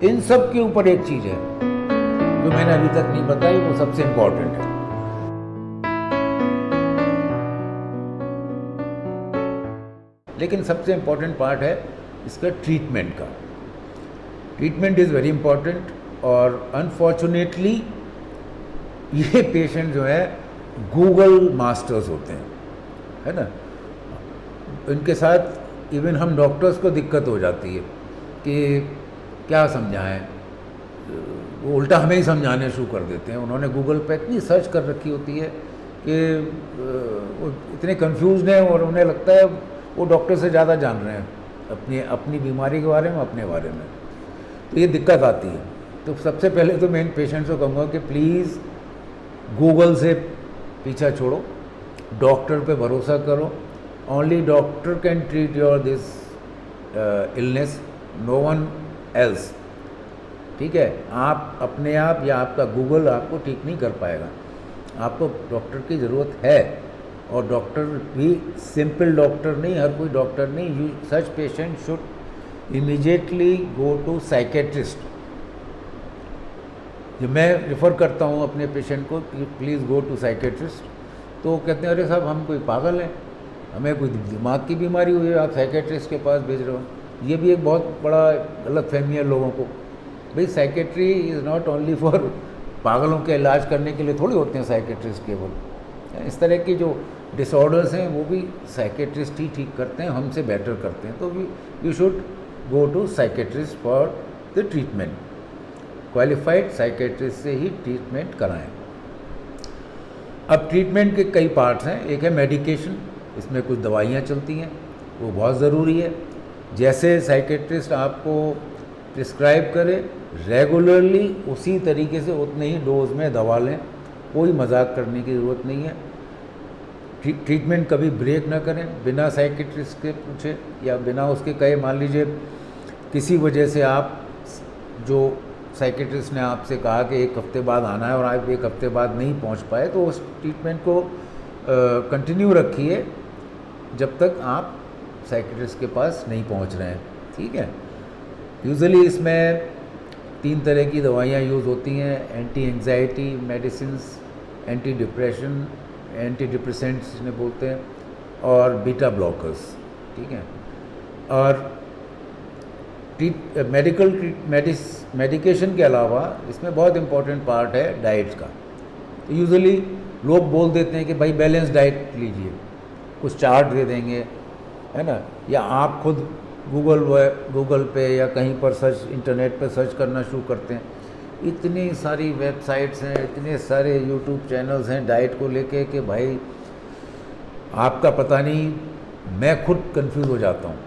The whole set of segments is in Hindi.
इन सब के ऊपर एक चीज है जो मैंने अभी तक नहीं बताई, वो सबसे इंपॉर्टेंट है। लेकिन सबसे इंपॉर्टेंट पार्ट है इसका ट्रीटमेंट का। ट्रीटमेंट इज़ वेरी इंपॉर्टेंट, और अनफॉर्चुनेटली ये पेशेंट जो है गूगल मास्टर्स होते हैं, है ना। इनके साथ इवन हम डॉक्टर्स को दिक्कत हो जाती है कि क्या समझाएं, वो उल्टा हमें ही समझाने शुरू कर देते हैं। उन्होंने गूगल पे इतनी सर्च कर रखी होती है कि वो इतने कंफ्यूज हैं और उन्हें लगता है वो डॉक्टर से ज़्यादा जान रहे हैं अपनी बीमारी के बारे में, अपने बारे में। तो ये दिक्कत आती है। तो सबसे पहले तो मैं इन पेशेंट्स को कहूँगा कि प्लीज़ गूगल से पीछा छोड़ो, डॉक्टर पे भरोसा करो। Only doctor can treat your this illness, no one else. ठीक है, आप अपने आप या आपका गूगल आपको ठीक नहीं कर पाएगा। आपको डॉक्टर की ज़रूरत है, और डॉक्टर भी सिंपल डॉक्टर नहीं, हर कोई डॉक्टर नहीं। Such patient should immediately go to psychiatrist. जब मैं रेफ़र करता हूँ अपने पेशेंट को कि प्लीज़ गो टू साइकेट्रिस्ट, तो कहते हैं अरे साहब हम कोई पागल हैं, हमें कोई दिमाग की बीमारी हुई है, आप साइकेट्रिस्ट के पास भेज रहे हो। ये भी एक बहुत बड़ा गलतफहमी है लोगों को। भाई psychiatry is not only for पागलों के इलाज करने के लिए थोड़ी होते हैं साइकेट्रिस्ट केवल। इस तरह की जो डिसऑर्डर्स हैं वो भी साइकेट्रिस्ट ही ठीक करते हैं, हमसे बेटर करते हैं। तो you should go to psychiatrist for the treatment. Qualified psychiatrist से ही ट्रीटमेंट कराएं। अब ट्रीटमेंट के कई पार्ट्स हैं। एक है मेडिकेशन, इसमें कुछ दवाइयाँ चलती हैं, वो बहुत ज़रूरी है। जैसे साइकेट्रिस्ट आपको प्रिस्क्राइब करे रेगुलरली उसी तरीके से उतने ही डोज में दवा लें, कोई मजाक करने की ज़रूरत नहीं है। ट्रीटमेंट कभी ब्रेक ना करें बिना साइकेट्रिस्ट के पूछे या बिना उसके कहे। मान लीजिए किसी वजह से आप, जो साइकेट्रिस्ट ने आपसे कहा कि एक हफ्ते बाद आना है और आप एक हफ्ते बाद नहीं पहुंच पाए, तो उस ट्रीटमेंट को कंटिन्यू रखिए जब तक आप साइकेट्रिस्ट के पास नहीं पहुंच रहे हैं। ठीक है। यूजुअली इसमें 3 तरह की दवाइयाँ यूज़ होती हैं: anti anxiety medicines, anti depression, anti depressants जिन्हें बोलते हैं, और बीटा ब्लॉकर्स। ठीक है। और मेडिकेशन के अलावा इसमें बहुत इम्पोर्टेंट पार्ट है डाइट का। तो यूजुअली लोग बोल देते हैं कि भाई बैलेंस डाइट लीजिए, कुछ चार्ट दे देंगे, है ना, या आप खुद गूगल पे या कहीं पर इंटरनेट पे सर्च करना शुरू करते हैं। इतनी सारी वेबसाइट्स हैं, इतने सारे यूट्यूब चैनल्स हैं डाइट को लेके कि भाई आपका पता नहीं, मैं खुद कंफ्यूज हो जाता हूँ।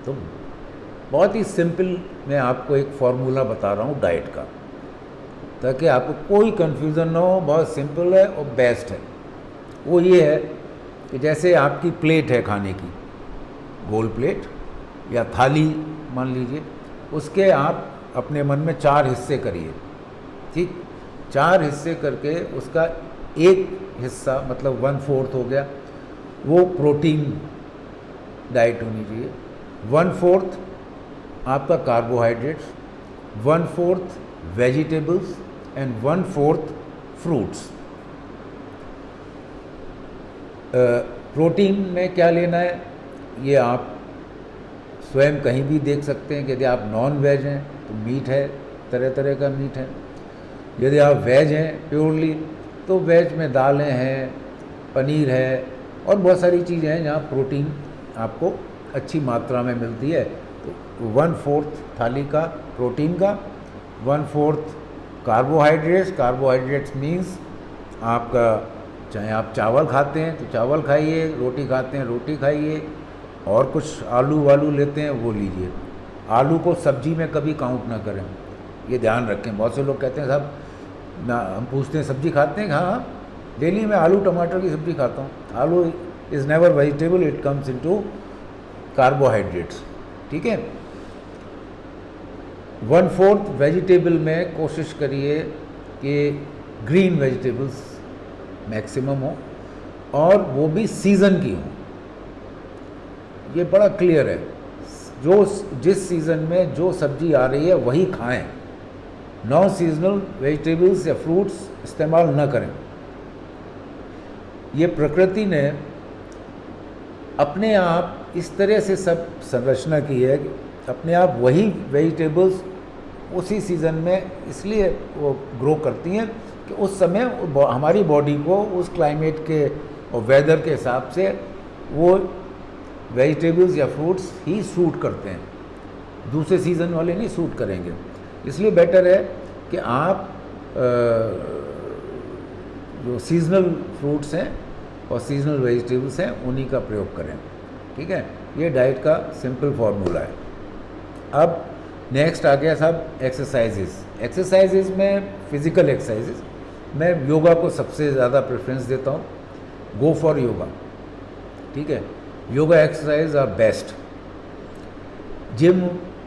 तो बहुत ही सिंपल मैं आपको एक फार्मूला बता रहा हूँ डाइट का, ताकि आपको कोई कन्फ्यूज़न ना हो। बहुत सिंपल है और बेस्ट है। वो ये है कि जैसे आपकी प्लेट है खाने की, गोल प्लेट या थाली मान लीजिए, उसके आप अपने मन में 4 हिस्से करिए। ठीक, 4 हिस्से करके उसका एक हिस्सा, मतलब 1/4 हो गया, वो प्रोटीन डाइट होनी चाहिए। 1/4 आपका carbohydrates, 1/4 vegetables and 1/4 fruits. Protein में क्या लेना है ये आप स्वयं कहीं भी देख सकते हैं कि यदि आप नॉन वेज हैं तो मीट है, तरह तरह का मीट है। यदि आप वेज हैं प्योरली, तो वेज में दालें हैं, पनीर है, और बहुत सारी चीज़ें हैं जहाँ प्रोटीन आपको अच्छी मात्रा में मिलती है। तो 1/4 थाली का प्रोटीन का, 1/4 कार्बोहाइड्रेट्स मीन्स आपका, चाहे आप चावल खाते हैं तो चावल खाइए, रोटी खाते हैं रोटी खाइए, और कुछ आलू वालू लेते हैं वो लीजिए। आलू को सब्जी में कभी काउंट ना करें, ये ध्यान रखें। बहुत से लोग कहते हैं साहब ना, हम पूछते हैं सब्जी खाते हैं? हाँ, डेली मैं आलू टमाटर की सब्जी खाता हूँ। आलू is never vegetable, it comes into carbohydrates. ठीक है। 1/4 वेजिटेबल में कोशिश करिए कि ग्रीन वेजिटेबल्स मैक्सिमम हो, और वो भी सीज़न की हो। ये बड़ा क्लियर है। जो जिस सीज़न में जो सब्जी आ रही है वही खाएं, नॉन सीजनल वेजिटेबल्स या फ्रूट्स इस्तेमाल न करें। ये प्रकृति ने अपने आप इस तरह से सब संरचना की है कि अपने आप वही वेजिटेबल्स उसी सीज़न में इसलिए वो ग्रो करती हैं कि उस समय हमारी बॉडी को उस क्लाइमेट के और वेदर के हिसाब से वो वेजिटेबल्स या फ्रूट्स ही सूट करते हैं, दूसरे सीज़न वाले नहीं सूट करेंगे। इसलिए बेटर है कि आप जो सीजनल फ्रूट्स हैं और सीजनल वेजिटेबल्स हैं उन्हीं का प्रयोग करें। ठीक है, ये डाइट का सिंपल फार्मूला है। अब नेक्स्ट आ गया साहब एक्सरसाइजेज में फिज़िकल एक्सरसाइजेज, मैं योगा को सबसे ज़्यादा प्रेफरेंस देता हूँ। Go for yoga. ठीक है, yoga exercise are best. Gym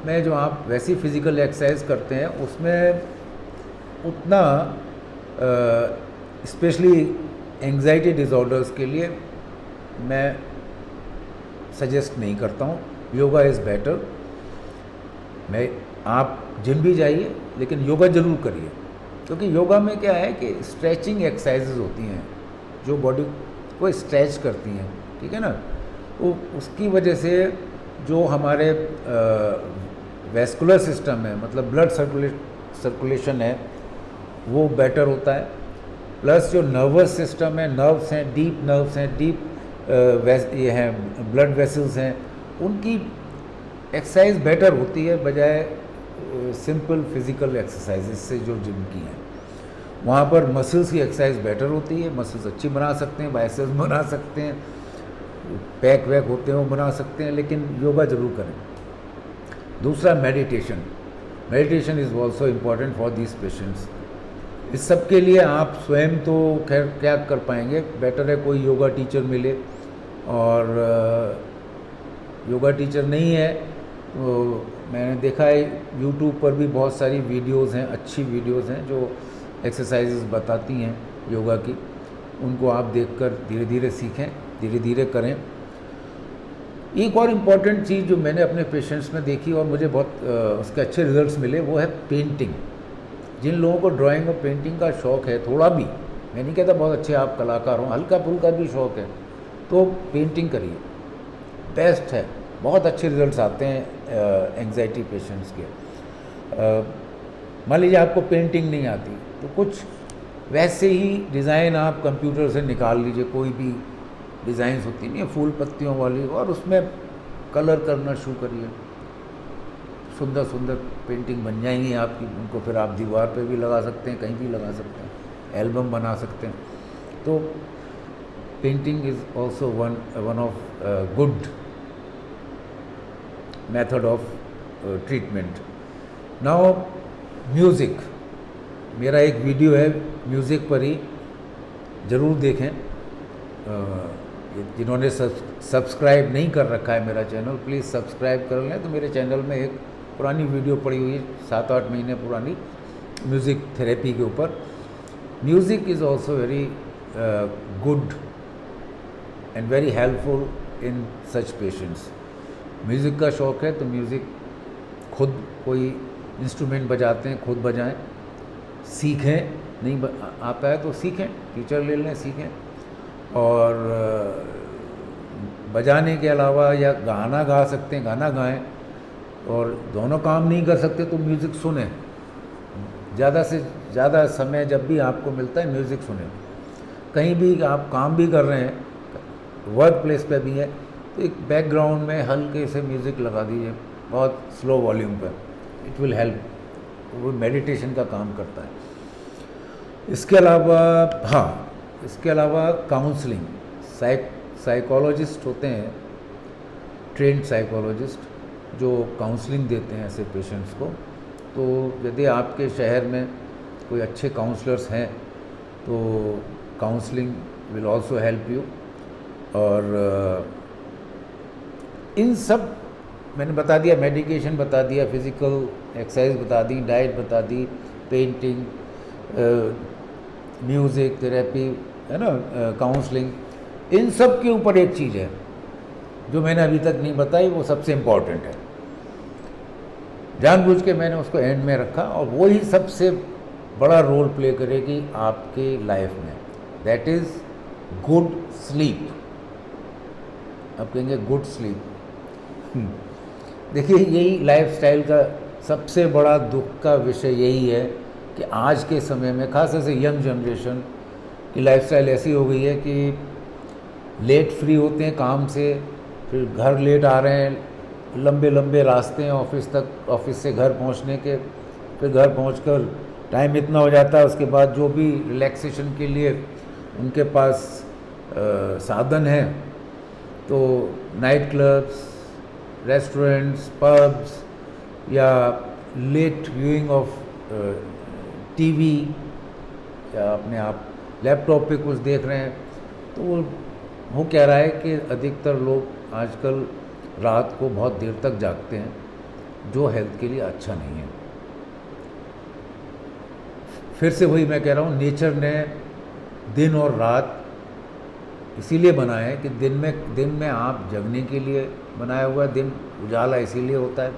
में जो आप वैसी फिज़िकल एक्सरसाइज करते हैं उसमें उतना स्पेशली एंग्जाइटी डिसऑर्डर्स के लिए मैं सजेस्ट नहीं करता हूँ। Yoga is better. आप जिम भी जाइए लेकिन योगा ज़रूर करिए, क्योंकि योगा में क्या है कि स्ट्रेचिंग एक्सरसाइजेज होती हैं जो बॉडी को स्ट्रेच करती हैं। ठीक है ना, वो उसकी वजह से जो हमारे वैस्कुलर सिस्टम है, मतलब ब्लड सर्कुलेशन है, वो बेटर होता है। प्लस जो नर्वस सिस्टम है, नर्व्स हैं, डीप नर्व्स हैं, डीप ये हैं ब्लड वेसल्स हैं, उनकी एक्सरसाइज बेटर होती है बजाय सिंपल फिज़िकल एक्सरसाइजेज से जो जिम की हैं। वहाँ पर मसल्स की एक्सरसाइज बेटर होती है, मसल्स अच्छी बना सकते हैं, बाइसेप्स बना सकते हैं, पैक वैक होते हैं वो बना सकते हैं, लेकिन योगा ज़रूर करें। दूसरा meditation is also important for these patients. इस सब के लिए आप स्वयं तो खैर क्या कर पाएंगे, बेटर है कोई योगा टीचर मिले, और योगा टीचर नहीं है तो मैंने देखा है यूट्यूब पर भी बहुत सारी वीडियोस हैं, अच्छी वीडियोस हैं जो एक्सरसाइजेस बताती हैं योगा की, उनको आप देखकर धीरे धीरे सीखें, धीरे धीरे करें। एक और इम्पॉर्टेंट चीज़ जो मैंने अपने पेशेंट्स में देखी और मुझे बहुत उसके अच्छे रिजल्ट्स मिले, वो है पेंटिंग। जिन लोगों को ड्राइंग और पेंटिंग का शौक़ है, थोड़ा भी, मैं नहीं कहता बहुत अच्छे आप कलाकार हों, हल्का फुल्का भी शौक़ है तो पेंटिंग करिए, बेस्ट है। बहुत अच्छे रिजल्ट्स आते हैं एंग्जाइटी पेशेंट्स के। मान लीजिए आपको पेंटिंग नहीं आती तो कुछ वैसे ही डिज़ाइन आप कंप्यूटर से निकाल लीजिए, कोई भी डिज़ाइंस होती नहीं है फूल पत्तियों वाली, और उसमें कलर करना शुरू करिए, सुंदर सुंदर पेंटिंग बन जाएंगी आपकी। उनको फिर आप दीवार पे भी लगा सकते हैं, कहीं भी लगा सकते हैं, एल्बम बना सकते हैं। तो painting is also one of good method of treatment. Now music, मेरा एक वीडियो है म्यूज़िक पर ही, ज़रूर देखें। जिन्होंने सब्सक्राइब नहीं कर रखा है मेरा चैनल, प्लीज़ सब्सक्राइब कर लें। तो मेरे चैनल में एक पुरानी वीडियो पड़ी हुई है 7-8 महीने पुरानी, म्यूज़िक थेरेपी के ऊपर। Music is also very good and very helpful in such patients. Music का शौक़ है तो म्यूज़िक, खुद कोई इंस्ट्रूमेंट बजाते हैं खुद बजाएं, सीखें, नहीं आता है तो सीखें, टीचर ले लें, सीखें। और बजाने के अलावा या गाना गा सकते हैं, गाना गाएं, और दोनों काम नहीं कर सकते तो म्यूज़िक सुनें। ज़्यादा से ज़्यादा समय जब भी आपको मिलता है म्यूज़िक सुनें। कहीं भी आप काम भी कर रहे हैं, वर्क प्लेस पे भी है, तो एक बैकग्राउंड में हल्के से म्यूज़िक लगा दीजिए, बहुत स्लो वॉल्यूम पर, इट विल हेल्प। वो मेडिटेशन का काम करता है। इसके अलावा इसके अलावा काउंसलिंग, साइकोलॉजिस्ट होते हैं, ट्रेंड साइकोलॉजिस्ट, जो काउंसलिंग देते हैं ऐसे पेशेंट्स को। तो यदि आपके शहर में कोई अच्छे काउंसलर्स हैं तो counselling will also help you. और इन सब मैंने बता दिया, मेडिकेशन बता दिया, फिज़िकल एक्सरसाइज बता दी, डाइट बता दी, पेंटिंग, म्यूज़िक थेरेपी, है ना, काउंसलिंग। इन सब के ऊपर एक चीज़ है जो मैंने अभी तक नहीं बताई, वो सबसे इम्पॉर्टेंट है, जानबूझ के मैंने उसको एंड में रखा, और वही सबसे बड़ा रोल प्ले करेगी आपके लाइफ में, दैट इज़ गुड स्लीप। आप कहेंगे गुड स्लीप, देखिए यही लाइफस्टाइल का सबसे बड़ा दुख का विषय यही है कि आज के समय में खास से यंग जनरेशन की लाइफस्टाइल ऐसी हो गई है कि लेट फ्री होते हैं काम से, फिर घर लेट आ रहे हैं, लंबे लंबे रास्ते हैं ऑफिस तक, ऑफिस से घर पहुंचने के, फिर घर पहुंचकर टाइम इतना हो जाता है, उसके बाद जो भी रिलैक्सेशन के लिए उनके पास साधन है, तो नाइट क्लब्स, रेस्टोरेंट्स, पब्स, या लेट व्यूइंग ऑफ टीवी, या अपने आप लैपटॉप पे कुछ देख रहे हैं। तो वो हो क्या रहा है कि अधिकतर लोग आजकल रात को बहुत देर तक जागते हैं, जो हेल्थ के लिए अच्छा नहीं है। फिर से वही मैं कह रहा हूँ, नेचर ने दिन और रात इसीलिए बनाया है कि दिन में आप जगने के लिए बनाया हुआ है, दिन उजाला इसीलिए होता है,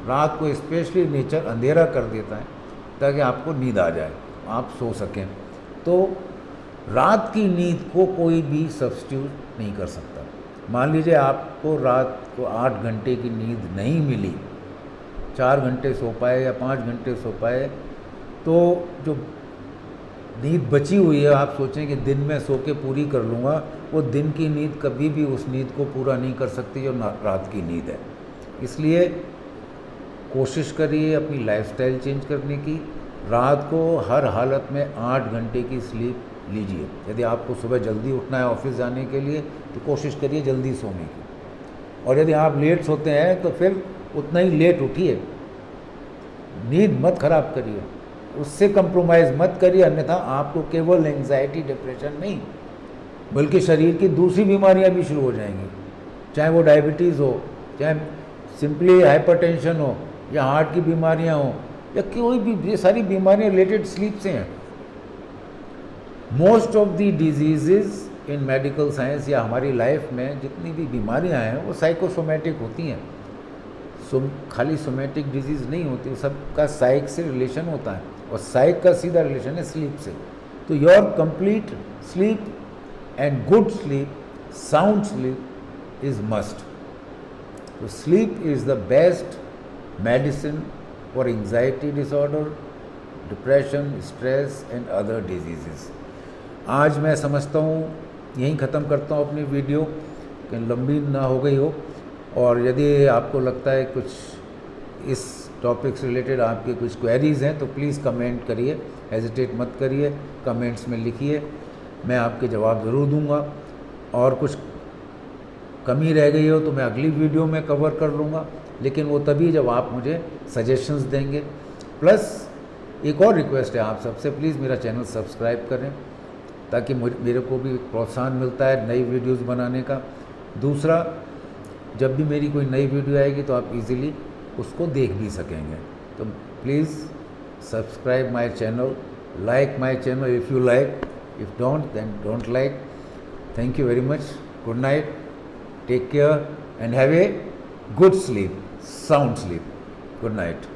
रात को स्पेशली नेचर अंधेरा कर देता है ताकि आपको नींद आ जाए, आप सो सकें। तो रात की नींद को कोई भी सब्स्टिट्यूट नहीं कर सकता। मान लीजिए आपको रात को 8 घंटे की नींद नहीं मिली, 4 घंटे सो पाए या 5 घंटे सो पाए, तो जो नींद बची हुई है आप सोचें कि दिन में सो के पूरी कर लूँगा, वो दिन की नींद कभी भी उस नींद को पूरा नहीं कर सकती जो रात की नींद है। इसलिए कोशिश करिए अपनी लाइफस्टाइल चेंज करने की, रात को हर हालत में 8 घंटे की स्लीप लीजिए। यदि आपको सुबह जल्दी उठना है ऑफिस जाने के लिए तो कोशिश करिए जल्दी सोने की, और यदि आप लेट सोते हैं तो फिर उतना ही लेट उठिए, नींद मत खराब करिए, उससे कंप्रोमाइज़ मत करिए, अन्यथा आपको केवल एंग्जाइटी डिप्रेशन नहीं बल्कि शरीर की दूसरी बीमारियां भी शुरू हो जाएंगी, चाहे वो डायबिटीज़ हो, चाहे सिंपली हाइपरटेंशन हो, या हार्ट की बीमारियां हो, या कोई भी, ये सारी बीमारियां रिलेटेड स्लीप से हैं। Most of the disease in medical science या हमारी लाइफ में जितनी भी बीमारियां हैं वो साइकोसोमेटिक होती हैं, खाली सोमेटिक डिजीज़ नहीं होती, सबका साइक से रिलेशन होता है, और साइक का सीधा रिलेशन है स्लीप से। तो your complete sleep and good sleep, sound sleep is must. तो sleep is the best medicine for anxiety disorder, depression, stress and other disease. आज मैं समझता हूँ यहीं ख़त्म करता हूँ अपनी वीडियो, कि लंबी ना हो गई हो, और यदि आपको लगता है कुछ इस टॉपिक से रिलेटेड आपके कुछ क्वेरीज़ हैं तो प्लीज़ कमेंट करिए, हेजिटेट मत करिए, कमेंट्स में लिखिए, मैं आपके जवाब ज़रूर दूंगा। और कुछ कमी रह गई हो तो मैं अगली वीडियो में कवर कर लूँगा, लेकिन वो तभी जब आप मुझे सजेशंस देंगे। प्लस एक और रिक्वेस्ट है आप सबसे, प्लीज़ मेरा चैनल सब्सक्राइब करें ताकि मेरे को भी प्रोत्साहन मिलता है नई वीडियोज़ बनाने का। दूसरा, जब भी मेरी कोई नई वीडियो आएगी तो आप इजीली उसको देख भी सकेंगे। तो please subscribe my channel, like my channel if you like, if don't then don't like. Thank you very much, good night, take care and have a good sleep, sound sleep. Good night.